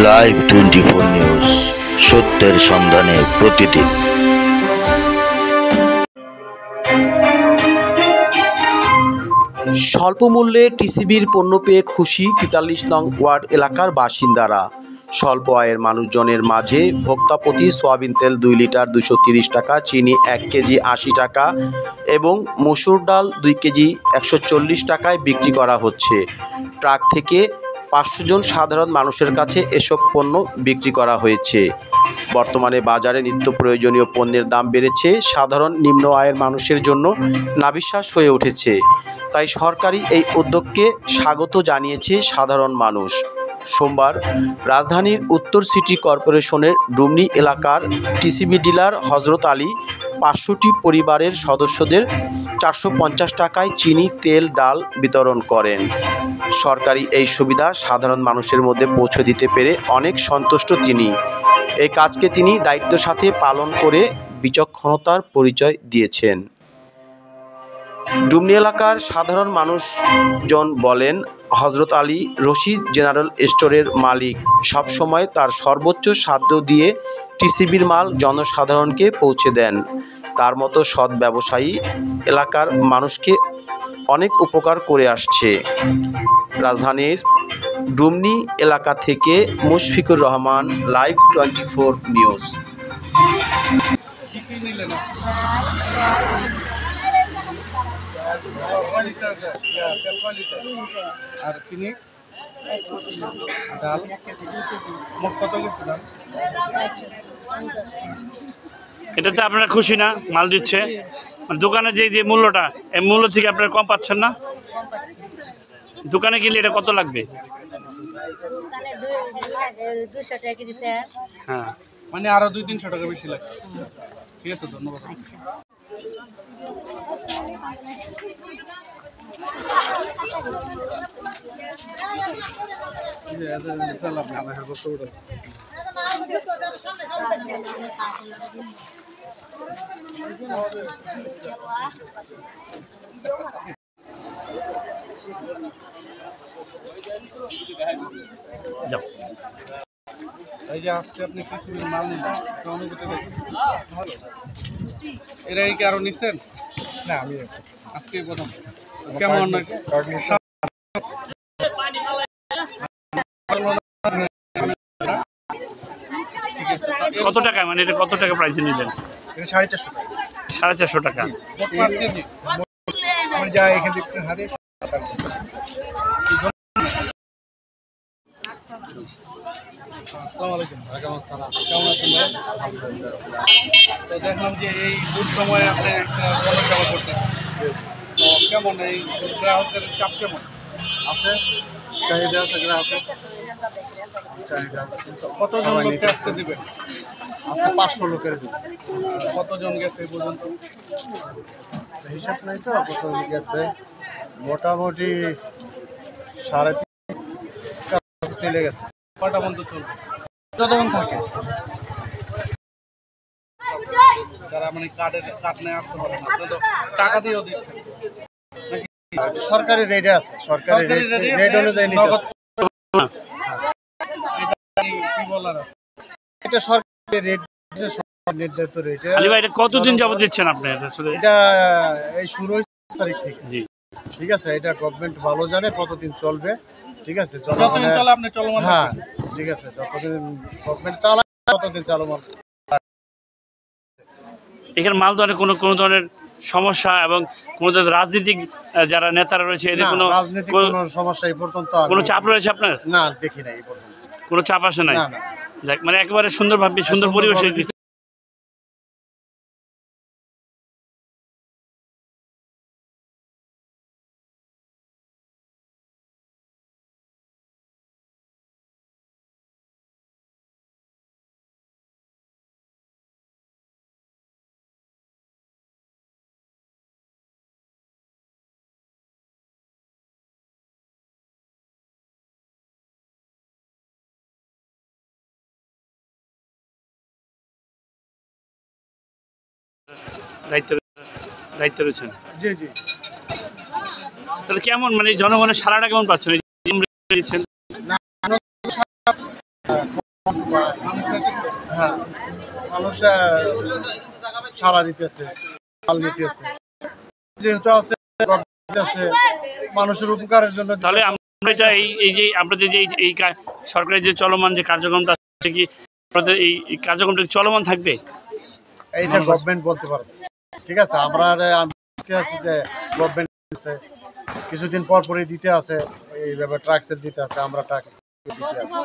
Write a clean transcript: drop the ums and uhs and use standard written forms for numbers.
Live 24 news, সত্যের সন্ধানে প্রতিদিন। স্বল্প মূল্যে টিসিবির পণ্য পেয়ে খুশি ৪৩ নং ওয়ার্ড এলাকার বাসিন্দারা। স্বল্প আয়ের মানুষজনের মাঝে ভোক্তাপ্রতি সয়াবিন তেল ২ লিটার ২৩০ টাকা, চিনি ১ কেজি ৮০ টাকা এবং মসুর ডাল ২ কেজি ১৪০ টাকায় বিক্রি করা হচ্ছে। ট্রাক থেকে ৫০০ জন সাধারণ মানুষের কাছে এসব পণ্য বিক্রি করা হয়েছে। বর্তমানে বাজারে নিত্য প্রয়োজনীয় পণ্যের দাম বেড়েছে, সাধারণ নিম্ন আয়ের মানুষের জন্য নাভিশ্বাস হয়ে উঠেছে। তাই সরকারি এই উদ্যোগকে স্বাগত জানিয়েছে সাধারণ মানুষ। সোমবার রাজধানীর উত্তর সিটি কর্পোরেশনের ডুমনি এলাকার টিসিবি ডিলার হযরত আলী ৫০০টি পরিবারের সদস্যদের ৪৫০ টাকায় চিনি, তেল, ডাল বিতরণ করেন। সরকারি এই সুবিধা সাধারণ মানুষের মধ্যে পৌঁছে দিতে পেরে অনেক সন্তুষ্ট তিনি। এই কাজকে তিনি দায়িত্বের সাথে পালন করে বিচক্ষণতার পরিচয় দিয়েছেন। ডুমনি এলাকার সাধারণ মানুষজন বলেন, হযরত আলী রশিদ জেনারেল স্টোরের মালিক সবসময় তার সর্বোচ্চ সাধ্য দিয়ে টিসিবির মাল জনসাধারণকে পৌঁছে দেন। তার মতো সৎ ব্যবসায়ী এলাকার মানুষকে অনেক উপকার করে আসছে। রাজধানীর ডুমনি এলাকা থেকে মুশফিকুর রহমান, লাইভ 24 নিউজ। আর চিনি, ডাল মোট কত কিছু দাম? এটাতে আপনারা খুশি না? মাল দিচ্ছে দোকানে যে মূল্যটা, এই মূল্য থেকে আপনারা কম পাচ্ছেন না? দোকানে গেলে এটা কত লাগবে? হ্যাঁ, মানে আরো 200-300 টাকা বেশি লাগবে। ঠিক আছে, ধন্যবাদ। যাও। এই যে আজকে আপনি কিছু মাল নিলেন, অনুভূতি ভালো। এর আগে কি আরো নিচ্ছেন? না, আমি আজকে প্রথম। কেমন কত টাকা, মানে এটা কত টাকা প্রাইসে নিলেন? 450 টাকা। 450 আসসালামু আলাইকুম। কেমন আছেন ভাই? তো দেখলাম যে এই দুধ সময় আপনি জনসেবা করতেছেন, তো কেমন এই গ্রাহকের চাপ কেমন আছে? চাহিদা আছে গ্রাহকের? চাহিদা আছে। কতজন লোককে আসতে দেবেন? আজকে 500 লোকের দেবেন। কতজন গেছে এই পর্যন্ত? হিসাব নাই তো, কতজন গেছে মোটামুটি 3.5 চলে গেছে। কটা বন্ধ চলবে? যতক্ষণ থাকে। যারা মানে কার্ড নিয়ে আসতে পারে না, টাকা দিয়েও দিচ্ছে নাকি? সরকারি রেটে আছে, সরকারি রেট অনুযায়ী নিতে আছে। কি বলার আছে? এটা সরকারি রেট, নির্ধারিত রেটে। আলী ভাই, এটা কতদিন যাবত দিচ্ছেন আপনি? এটা এই শুরু হয়েছে 6 তারিখ থেকে। জি, ঠিক আছে। এটা গভর্নমেন্ট ভালো জানে কতদিন চলবে। ঠিক আছে, যতদিন চলে আপনি চলমান। হ্যাঁ, ঠিক আছে, যতদিন গভর্নমেন্ট চালায় ততদিন চলমান। এখানে মাল ধরে কোনো ধরনের সমস্যা এবং কোনো ধরনের রাজনীতিক যারা নেতারা রয়েছে, এদের কোনো রাজনীতিক কোনো সমস্যা এই পর্যন্ত কোনো চাপ রয়েছে আপনার? না, দেখি না এই পর্যন্ত কোনো চাপ আসে নাই। না। মানে একেবারে সুন্দরভাবে, সুন্দর পরিবেশে দায়িত্ব রয়েছেন। জি জি। তাহলে কেমন, মানে জনগণের সারাটা কেমন পাচ্ছেন? হ্যাঁ, মানুষ সারা দিতেছে, মাল নিতেছে, যেহেতু আছে মানুষের উপকারের জন্য। তাহলে আমরা এটা এই যে আপনাদের যে এই সরকারের যে চলমান যে কার্যক্রমটা আছে কি আপনাদের এই কার্যক্রমটা চলমান থাকবে? এইটা গভর্নমেন্ট বলতে পারবে। ঠিক আছে, আমরা দিতে আছি যে গভর্নমেন্ট কিছুদিন পর পরই দিতে আছে, এইভাবে ট্রাক্সের দিতে আছে, আমরা ট্রাক দিতে আছি।